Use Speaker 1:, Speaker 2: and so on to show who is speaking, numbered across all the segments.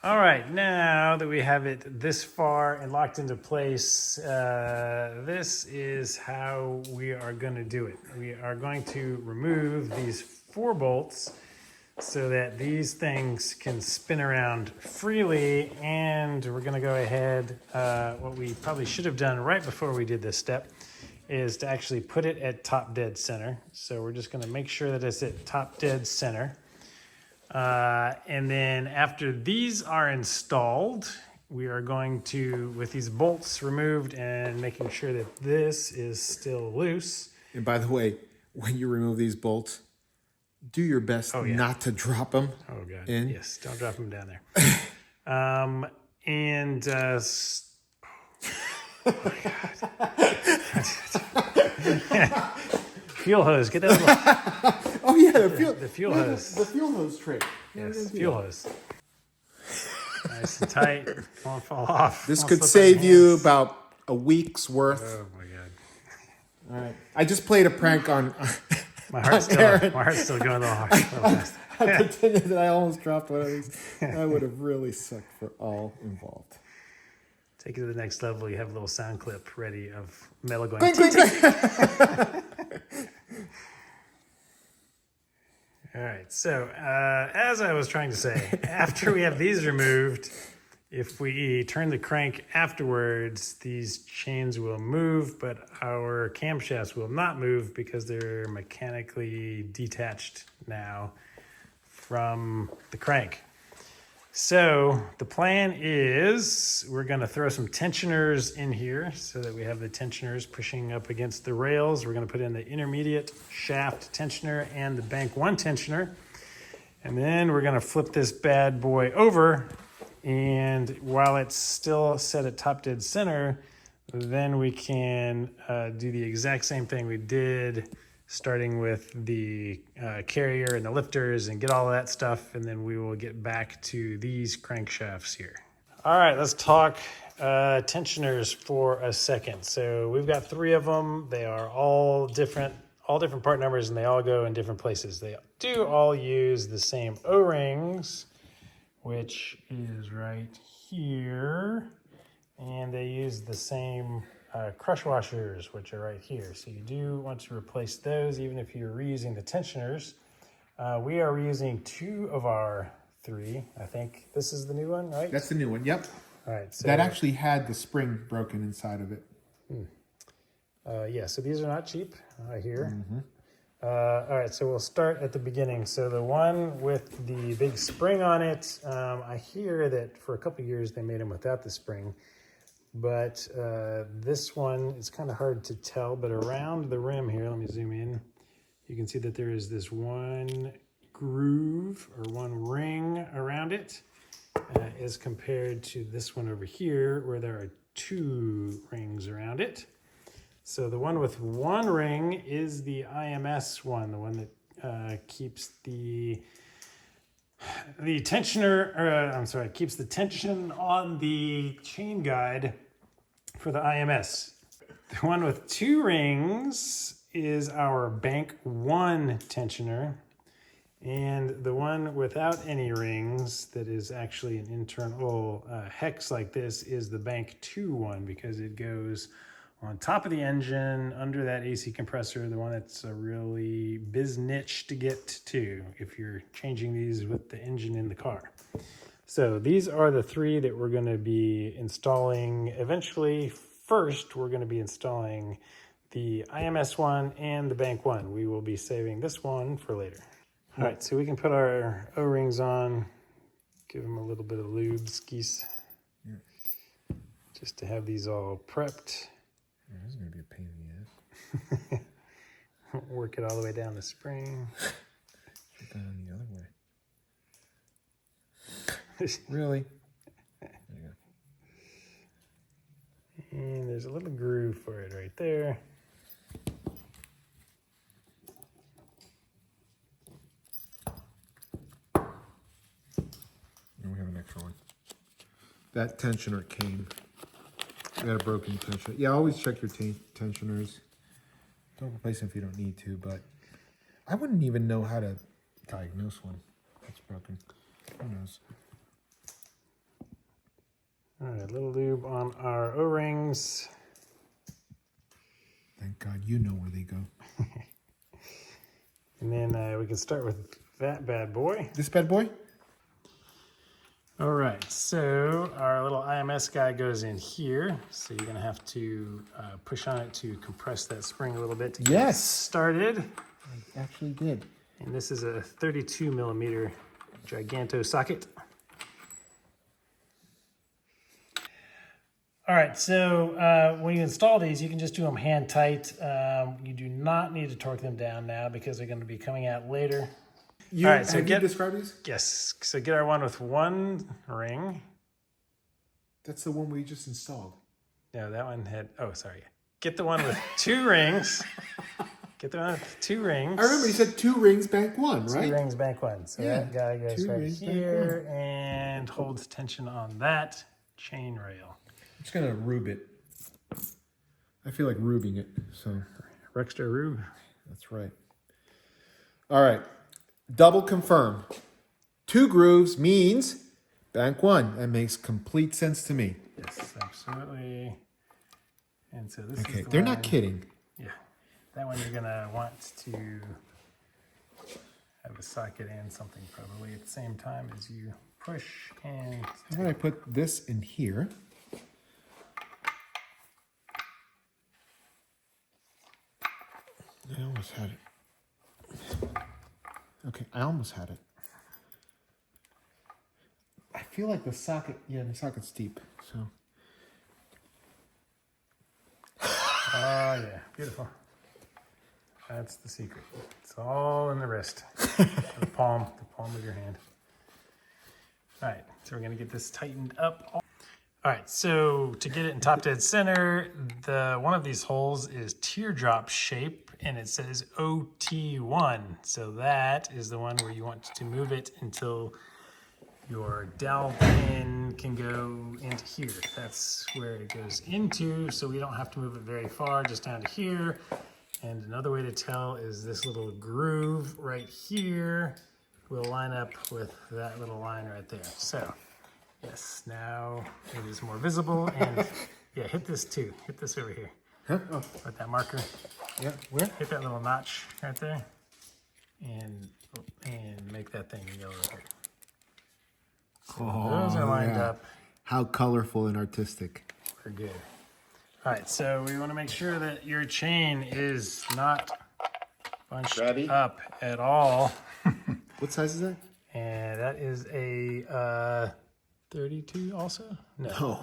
Speaker 1: All right, now that we have it this far and locked into place, this is how we are going to do it. We are going to remove these 4 bolts so that these things can spin around freely, and we're going to go ahead, what we probably should have done right before we did this step is to actually put it at top dead center. So we're just going to make sure that it's at top dead center. And then after these are installed, we are going to, with these bolts removed and making sure that this is still loose.
Speaker 2: And by the way, when you remove these bolts, do your best not to drop them.
Speaker 1: Oh God,
Speaker 2: in.
Speaker 1: yes, don't drop them down there. Oh my God. Fuel hose, get that little...
Speaker 2: Oh yeah, the
Speaker 1: fuel hose.
Speaker 2: The fuel hose trick.
Speaker 1: Yes, fuel hose. Nice and tight, won't fall off.
Speaker 2: This could save you about a week's worth.
Speaker 1: Oh my God.
Speaker 2: All right. I just played a prank on
Speaker 1: My heart's still going a little hard. Fast.
Speaker 2: I pretended that I almost dropped one of these. That would have really sucked for all involved.
Speaker 1: Take it to the next level. You have a little sound clip ready of Mela going.
Speaker 2: Clink, clink, clink.
Speaker 1: All right. So as I was trying to say, after we have these removed, if we turn the crank afterwards, these chains will move, but our camshafts will not move because they're mechanically detached now from the crank. So the plan is we're going to throw some tensioners in here so that we have the tensioners pushing up against the rails. We're going to put in the intermediate shaft tensioner and the bank 1 tensioner. And then we're going to flip this bad boy over. And while it's still set at top dead center, then we can do the exact same thing we did, starting with the carrier and the lifters and get all of that stuff, and then we will get back to these crankshafts here. All right, let's talk tensioners for a second. So we've got 3 of them. They are all different part numbers, and they all go in different places. They do all use the same O-rings, which is right here, and they use the same crush washers, which are right here. So you do want to replace those, even if you're reusing the tensioners. We are reusing 2 of our 3. I think this is the new one, right?
Speaker 2: That's the new one, yep.
Speaker 1: All right. So
Speaker 2: that actually had the spring broken inside of it.
Speaker 1: yeah, so these are not cheap here. All right, so we'll start at the beginning. So the one with the big spring on it, I hear that for a couple of years they made them without the spring. But this one, it's kind of hard to tell, but around the rim here, let me zoom in. You can see that there is this one groove or one ring around it as compared to this one over here where there are 2 rings around it. So the one with 1 ring is the IMS one, the one that keeps the tensioner, keeps the tension on the chain guide for the IMS. The one with 2 rings is our bank 1 tensioner, and the one without any rings that is actually an internal hex like this is the bank 2 one, because it goes on top of the engine under that AC compressor, the one that's a really biz niche to get to if you're changing these with the engine in the car. So these are the 3 that we're going to be installing eventually. First, we're going to be installing the IMS one and the bank 1. We will be saving this one for later. All right, so we can put our O-rings on, give them a little bit of lube skis, just to have these all prepped.
Speaker 2: This is going to be a pain in the ass.
Speaker 1: Work it all the way down the spring.
Speaker 2: Put that on the other way. Really? There you go.
Speaker 1: And there's a little groove for it right there.
Speaker 2: And we have an extra one. That tensioner came. We got a broken tensioner. Yeah, always check your tensioners. Don't replace them if you don't need to, but I wouldn't even know how to diagnose one that's broken. Who knows?
Speaker 1: All right, a little lube on our O-rings.
Speaker 2: Thank God you know where they go.
Speaker 1: And then we can start with that bad boy.
Speaker 2: This bad boy?
Speaker 1: All right, so our little IMS guy goes in here. So you're gonna have to push on it to compress that spring a little bit to get it started.
Speaker 2: I actually did.
Speaker 1: And this is a 32 millimeter Giganto socket. All right, so when you install these, you can just do them hand tight. You do not need to torque them down now because they're gonna be coming out later.
Speaker 2: All
Speaker 1: right, so
Speaker 2: have you described these?
Speaker 1: Yes, so get our one with one ring.
Speaker 2: That's the one we just installed.
Speaker 1: No, that one had, oh, sorry. Get the one with two rings. Get the one with two rings.
Speaker 2: I remember you said 2 rings, bank 1, right?
Speaker 1: 2 rings, bank 1. So
Speaker 2: Yeah,
Speaker 1: that guy goes
Speaker 2: 2
Speaker 1: right
Speaker 2: rings, bank
Speaker 1: here and holds tension on that chain rail.
Speaker 2: I'm just gonna rube it. I feel like rubing it, so.
Speaker 1: Rexter Rube.
Speaker 2: That's right. All right, double confirm. 2 grooves means bank 1. That makes complete sense to me.
Speaker 1: Yes, absolutely. And so this
Speaker 2: Okay,
Speaker 1: is the
Speaker 2: they're
Speaker 1: one,
Speaker 2: not kidding.
Speaker 1: Yeah, that one you're gonna want to have a socket and something probably at the same time as you push and.
Speaker 2: How about I put this in here? I almost had it. Okay, I almost had it. I feel like the socket, yeah, the socket's deep, so.
Speaker 1: Oh yeah, beautiful. That's the secret. It's all in the wrist, the palm of your hand. All right, so we're gonna get this tightened up. All right, so to get it in top dead center, one of these holes is teardrop shape, and it says OT1. So that is the one where you want to move it until your dowel pin can go into here. That's where it goes into, so we don't have to move it very far, just down to here. And another way to tell is this little groove right here will line up with that little line right there. So, yes, now it is more visible. And yeah, hit this too. Hit this over here.
Speaker 2: Huh? Oh,
Speaker 1: With that marker.
Speaker 2: yeah, where?
Speaker 1: Hit that little notch right there. And make that thing yellow right here. So those are lined up.
Speaker 2: How colorful and artistic.
Speaker 1: We're good. All right, so we want to make sure that your chain is not bunched up at all.
Speaker 2: What size is that?
Speaker 1: And that is a 32 also? No,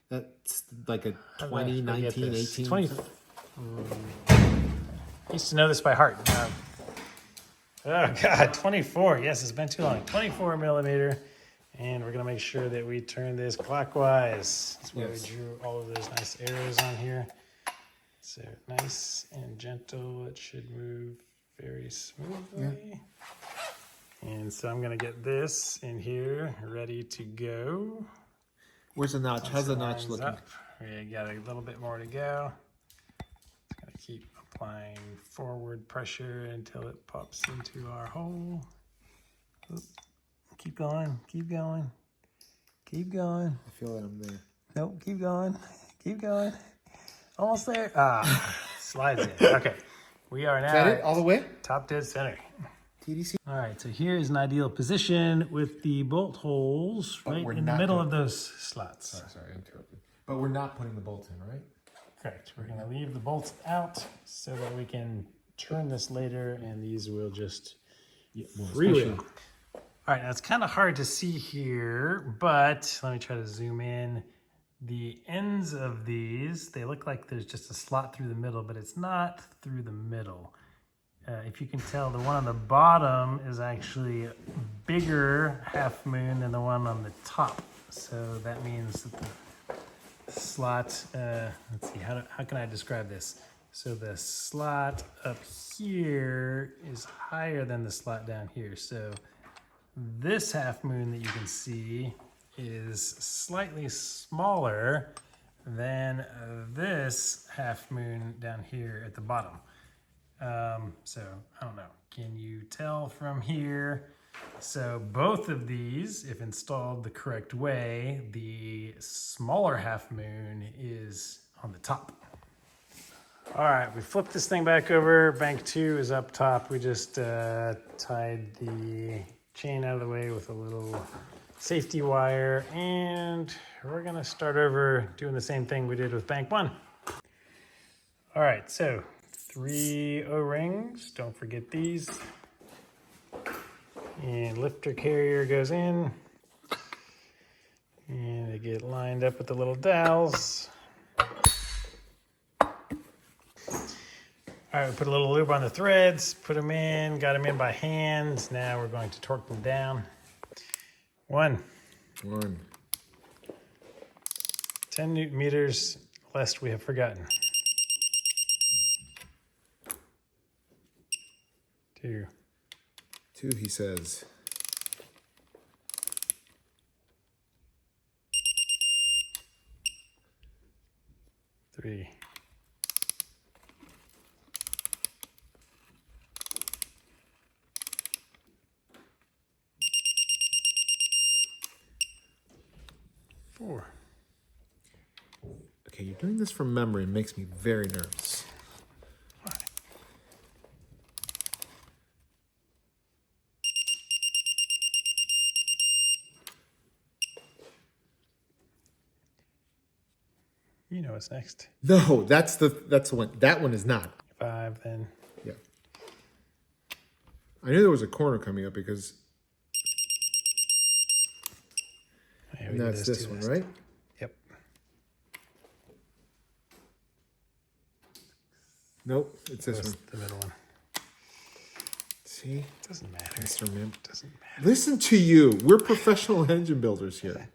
Speaker 2: That's like a 20, 19, 18.
Speaker 1: 20. I used to know this by heart. Oh God, 24. Yes, it's been too long. 24 millimeter. And we're gonna make sure that we turn this clockwise. That's why we drew all of those nice arrows on here. So nice and gentle. It should move very smoothly. Yeah. And so I'm gonna get this in here, ready to go.
Speaker 2: Where's the notch? How's the notch looking?
Speaker 1: Up. We got a little bit more to go. Just gonna keep applying forward pressure until it pops into our hole. Oop. Keep going, keep going, keep going.
Speaker 2: I feel that I'm there.
Speaker 1: Nope, keep going, keep going. Almost there. Ah, slides in. Okay, we are now
Speaker 2: Is that it? All the way?
Speaker 1: top dead center.
Speaker 2: TDC?
Speaker 1: All right, so here is an ideal position with the bolt holes right in the middle of those slots.
Speaker 2: Sorry, I interrupted. But we're not putting the bolts in, right?
Speaker 1: Correct. We're gonna leave the bolts out so that we can turn this later and these will just freewheel. All right, now it's kind of hard to see here, but let me try to zoom in. The ends of these, they look like there's just a slot through the middle, but it's not through the middle. If you can tell, the one on the bottom is actually a bigger half moon than the one on the top. So that means that the slot, let's see, how can I describe this? So the slot up here is higher than the slot down here. So this half moon that you can see is slightly smaller than this half moon down here at the bottom. So I don't know. Can you tell from here So both of these, if installed the correct way, the smaller half moon is on the top. All right, we flipped this thing back over. Bank 2 is up top. We just tied the chain out of the way with a little safety wire, and we're gonna start over doing the same thing we did with bank 1. All right, so 3 O-rings, don't forget these. And lifter carrier goes in, and they get lined up with the little dowels. All right, we put a little lube on the threads, put them in, got them in by hand. Now we're going to torque them down. 1. 10 Newton meters, lest we have forgotten. 2.
Speaker 2: 2, he says.
Speaker 1: 3. 4.
Speaker 2: Okay, you're doing this from memory. It makes me very nervous.
Speaker 1: Why? You know what's next.
Speaker 2: No, that's the one. That one is not.
Speaker 1: 5 then.
Speaker 2: Yeah. I knew there was a corner coming up because
Speaker 1: Yeah, we
Speaker 2: and
Speaker 1: did
Speaker 2: that's
Speaker 1: those
Speaker 2: this
Speaker 1: two
Speaker 2: one,
Speaker 1: last.
Speaker 2: right?
Speaker 1: Yep.
Speaker 2: Nope, it's this
Speaker 1: That's
Speaker 2: one.
Speaker 1: the middle one.
Speaker 2: See?
Speaker 1: Doesn't matter.
Speaker 2: Instrument.
Speaker 1: Doesn't matter.
Speaker 2: Listen to you. We're professional engine builders here.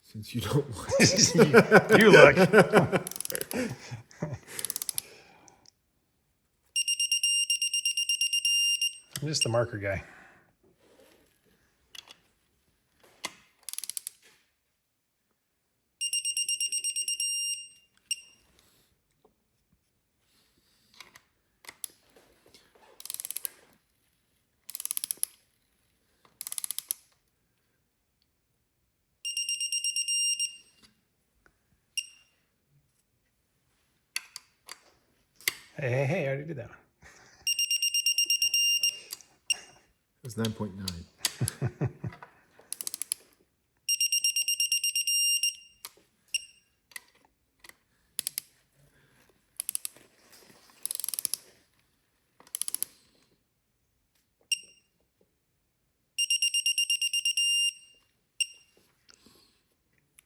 Speaker 2: Since you don't want
Speaker 1: you look. I'm just the marker guy. Hey, I already did that one.
Speaker 2: It was 9.9.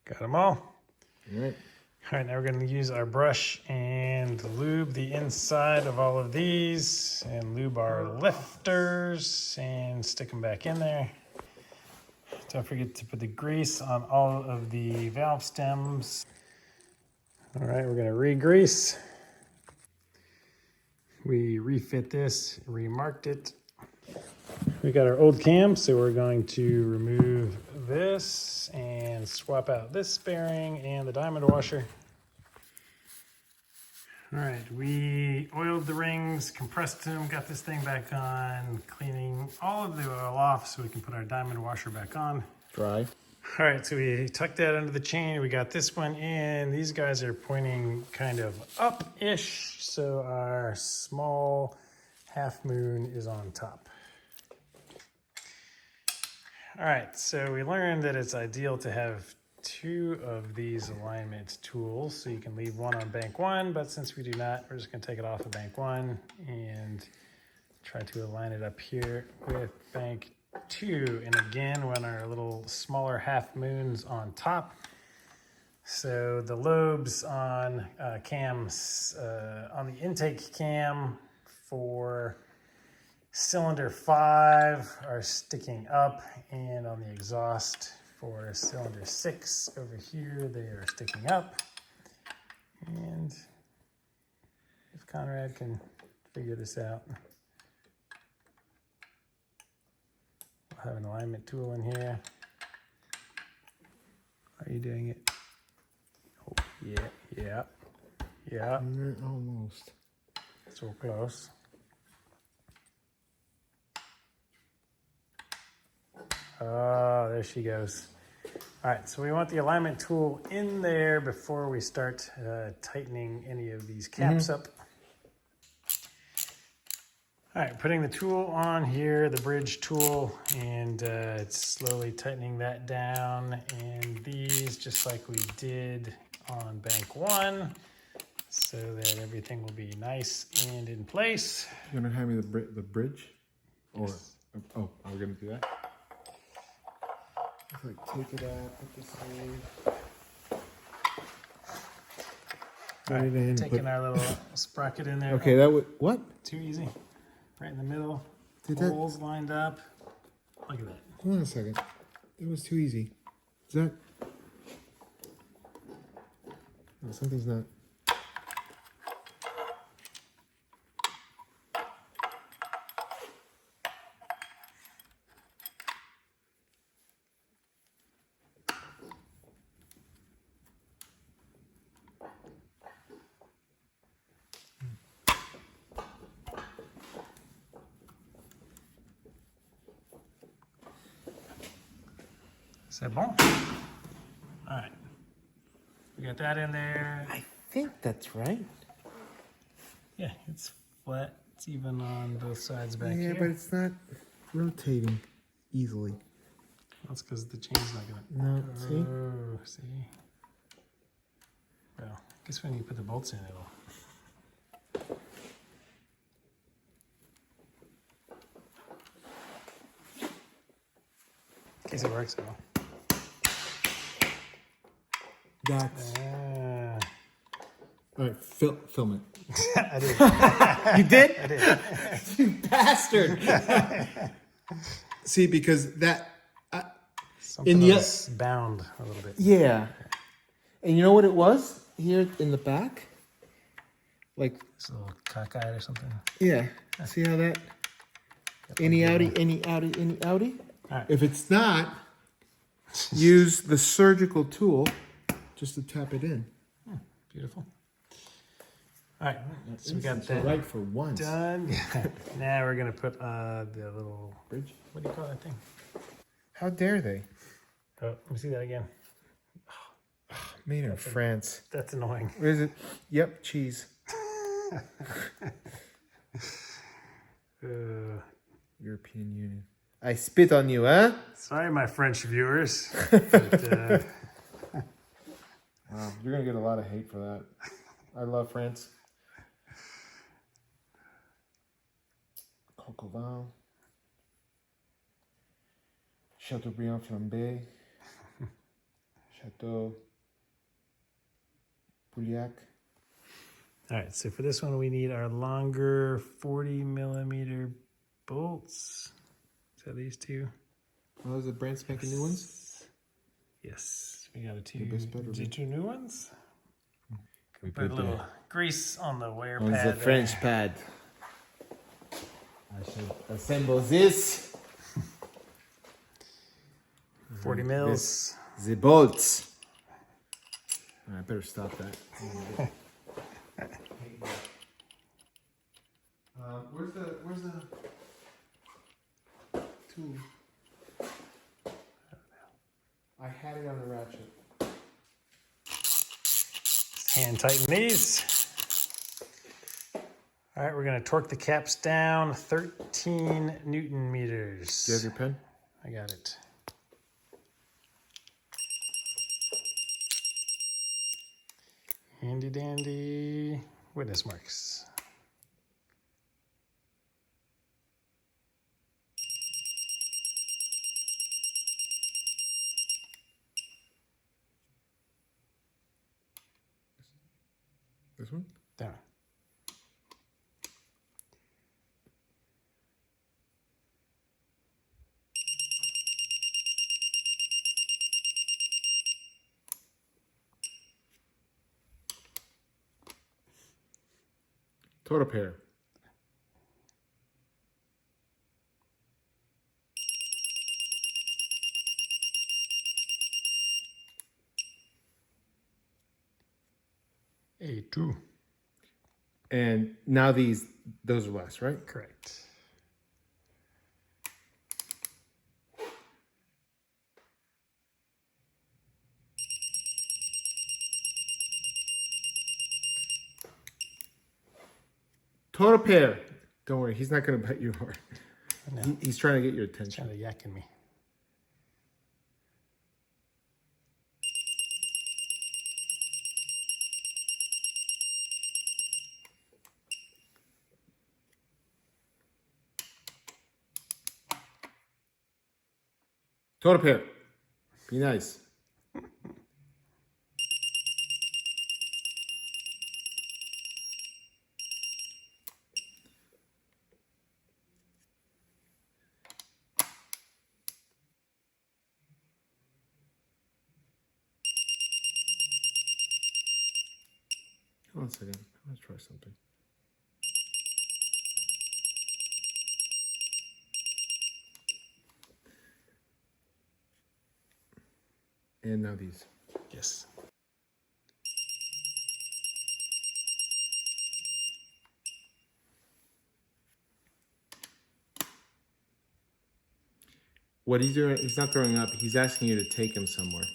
Speaker 1: Got them all.
Speaker 2: All right.
Speaker 1: All right, now we're going to use our brush and lube the inside of all of these and lube our lifters and stick them back in there. Don't forget to put the grease on all of the valve stems. All right, we're going to re-grease. We refit this, remarked it. We got our old cam, so we're going to remove this and swap out this bearing and the diamond washer. All right, we oiled the rings, compressed them, got this thing back on, cleaning all of the oil off so we can put our diamond washer back on.
Speaker 2: Dry.
Speaker 1: All right, so we tucked that under the chain. We got this one in. These guys are pointing kind of up-ish, so our small half moon is on top. All right, so we learned that it's ideal to have 2 of these alignment tools, so you can leave one on bank 1, but since we do not, we're just gonna take it off of bank 1 and try to align it up here with bank 2. And again, when our little smaller half moon's on top. So the lobes on cams, on the intake cam for cylinder 5 are sticking up, and on the exhaust for cylinder 6 over here, they are sticking up. And if Conrad can figure this out, we'll have an alignment tool in here. Are you doing it? Oh, yeah. Yeah,
Speaker 2: Almost.
Speaker 1: so close. Oh, there she goes. All right, so we want the alignment tool in there before we start tightening any of these caps up. All right, putting the tool on here, the bridge tool, and it's slowly tightening that down. And these, just like we did on bank one, so that everything will be nice and in place.
Speaker 2: You're gonna hand me the bridge? Or, oh, we're gonna do that? Just like take it out, put this in.
Speaker 1: All right, taking our little sprocket in there.
Speaker 2: Okay, that would, what?
Speaker 1: Too easy. Right in the middle.
Speaker 2: Did that-
Speaker 1: Holes lined up. Look at that.
Speaker 2: Hold on a second. That was too easy. Is that? No, something's not.
Speaker 1: C'est bon? All right. We got that in there.
Speaker 2: I think that's right.
Speaker 1: Yeah, it's flat. It's even on both sides back
Speaker 2: Yeah,
Speaker 1: here.
Speaker 2: but it's not rotating easily.
Speaker 1: That's because the chain's not gonna.
Speaker 2: No, see?
Speaker 1: Oh, see? Well, I guess when you put the bolts in, it'll. In case it works, it will.
Speaker 2: That's.
Speaker 1: Ah.
Speaker 2: All right, film it.
Speaker 1: I did.
Speaker 2: You did?
Speaker 1: I did.
Speaker 2: You bastard. See, because that.
Speaker 1: Something
Speaker 2: the-
Speaker 1: was bound a little bit.
Speaker 2: Yeah. And you know what it was? Here in the back? Like,
Speaker 1: It's a little cockeyed or something.
Speaker 2: yeah. See how that? Any outie, any outie, any outie?
Speaker 1: All right.
Speaker 2: If it's not, use the surgical tool just to tap it in.
Speaker 1: Beautiful. All right, so we got
Speaker 2: It's
Speaker 1: that
Speaker 2: right for once.
Speaker 1: done. Now we're gonna put the little
Speaker 2: Bridge.
Speaker 1: what do you call that thing?
Speaker 2: How dare they?
Speaker 1: Oh, let me see that again.
Speaker 2: Made in France.
Speaker 1: That's annoying.
Speaker 2: Where is it? Yep, cheese. European Union. I spit on you, huh?
Speaker 1: Sorry, my French viewers. But,
Speaker 2: Wow, you're gonna get a lot of hate for that. I love France. Coq au vin. Chateaubriand flambé. Chateau Pouliac.
Speaker 1: all right, so for this one, we need our longer 40mm bolts. So these two.
Speaker 2: Oh, those are brand spanking new ones?
Speaker 1: Yes, we got
Speaker 2: best better
Speaker 1: the
Speaker 2: be.
Speaker 1: two new ones.
Speaker 2: Can we
Speaker 1: Put a little grease on the wear
Speaker 2: on
Speaker 1: pad.
Speaker 2: the
Speaker 1: there.
Speaker 2: French pad. I should assemble this.
Speaker 1: 40 mils.
Speaker 2: The bolts. I better stop that. Where's the tool? I had it on the ratchet.
Speaker 1: Hand tighten these. All right, we're gonna torque the caps down 13 Newton meters.
Speaker 2: Do you have your pen?
Speaker 1: I got it. Handy dandy witness marks.
Speaker 2: This one?
Speaker 1: Down.
Speaker 2: Total pair.
Speaker 1: A2.
Speaker 2: And now those are less, right?
Speaker 1: Correct.
Speaker 2: Total pair. Don't worry, he's not going to bet you hard.
Speaker 1: No.
Speaker 2: He's trying to get your attention.
Speaker 1: Trying to yak in me.
Speaker 2: Total pair. Be nice. Hold on a second. I'm going to try something. And now these.
Speaker 1: Yes.
Speaker 2: What he's doing, he's not throwing up. He's asking you to take him somewhere.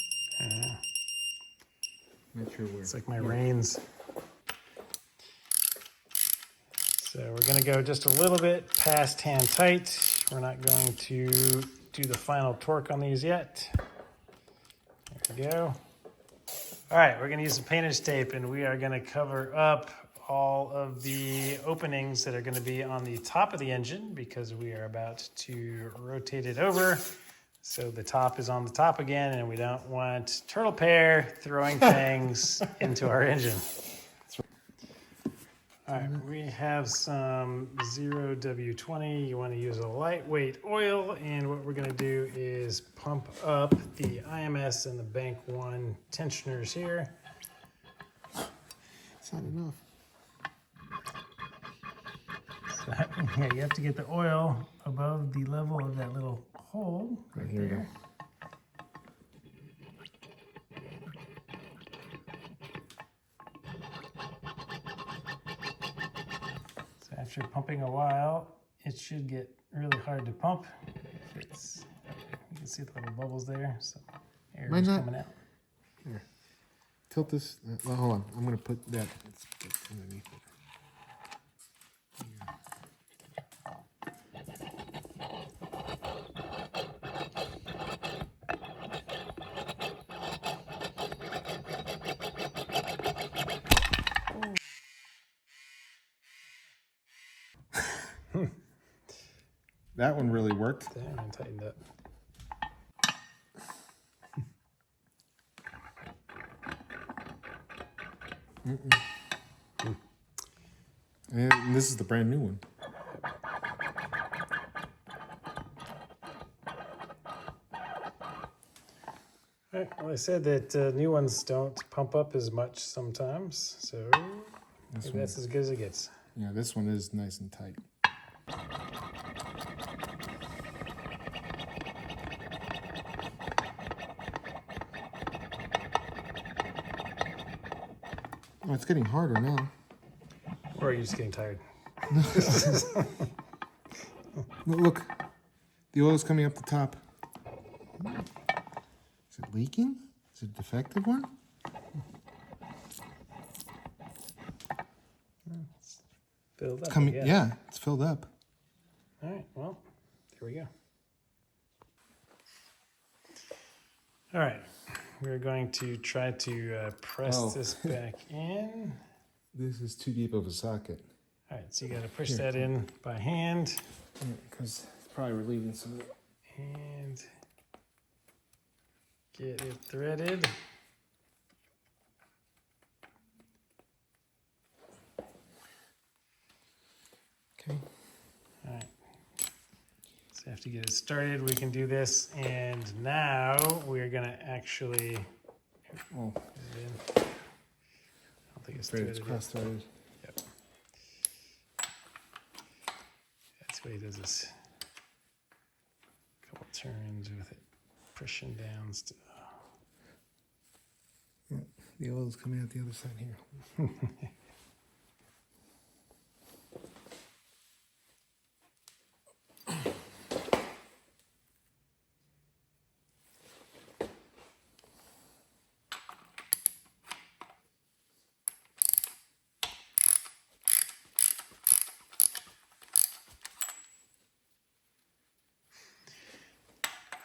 Speaker 2: Not sure where.
Speaker 1: It's like my reins. So we're going to go just a little bit past hand tight. We're not going to do the final torque on these yet. There we go. All right, we're going to use some painter's tape, and we are going to cover up all of the openings that are going to be on the top of the engine because we are about to rotate it over. So the top is on the top again, and we don't want turtle pear throwing things into our engine. All right, we have some 0W20. You want to use a lightweight oil, and what we're going to do is pump up the IMS and the Bank 1 tensioners here.
Speaker 2: It's not enough.
Speaker 1: So, yeah, you have to get the oil above the level of that little hole right
Speaker 2: Here we go.
Speaker 1: there. So after pumping a while, it should get really hard to pump. You can see the little bubbles there, so air is coming out.
Speaker 2: Here. Tilt this. Well, hold on. I'm going to put that underneath it. That one really worked.
Speaker 1: Damn, and tightened up.
Speaker 2: And this is the brand new one.
Speaker 1: All right, well, I said that new ones don't pump up as much sometimes, so maybe that's as good as it gets.
Speaker 2: Yeah, this one is nice and tight. Oh, it's getting harder now.
Speaker 1: Or are you just getting tired?
Speaker 2: Look, the oil's coming up the top. Is it leaking? Is it a defective one?
Speaker 1: It's filled up.
Speaker 2: Coming, yeah, it's filled up.
Speaker 1: All right, well, here we go. All right, we're going to try to press this back in.
Speaker 2: This is too deep of a socket.
Speaker 1: All right, so you got to push that in by hand.
Speaker 2: Because it's probably relieving some of it.
Speaker 1: And get it threaded.
Speaker 2: Okay.
Speaker 1: All right. So after you get it started, we can do this. And now we're going to actually...
Speaker 2: Oh,
Speaker 1: I don't think it's threaded
Speaker 2: it's
Speaker 1: yet.
Speaker 2: cross-threaded.
Speaker 1: Yep. That's what he does this. Couple turns with it pushing down still.
Speaker 2: The oil's coming out the other side here.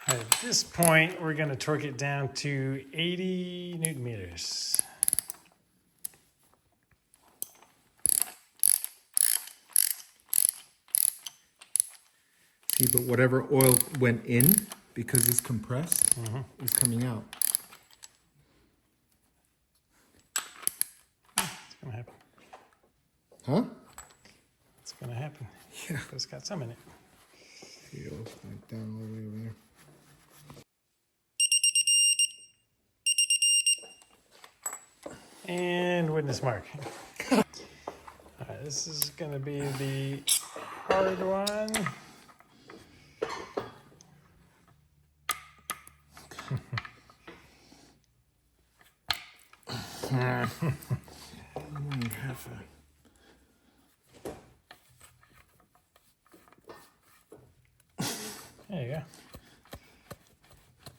Speaker 1: At this point, we're going to torque it down to 80 Newton meters.
Speaker 2: See, but whatever oil went in, because it's compressed, is coming out.
Speaker 1: It's going to happen.
Speaker 2: Huh?
Speaker 1: It's going to happen.
Speaker 2: Yeah.
Speaker 1: It's got some in it.
Speaker 2: See, it'll like down all the way over there.
Speaker 1: And witness mark. All right, this is going to be the hard one. There you go.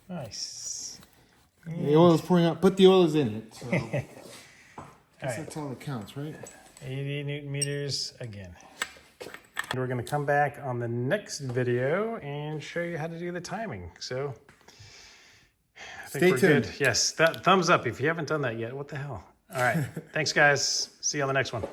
Speaker 1: Nice.
Speaker 2: The oil is pouring out, but the oil is in it. So
Speaker 1: All right.
Speaker 2: that's all that counts, right?
Speaker 1: 80 Newton meters again. And we're going to come back on the next video and show you how to do the timing. So I think
Speaker 2: Stay
Speaker 1: we're
Speaker 2: tuned.
Speaker 1: good. Yes, thumbs up if you haven't done that yet. What the hell? All right. Thanks, guys. See you on the next one.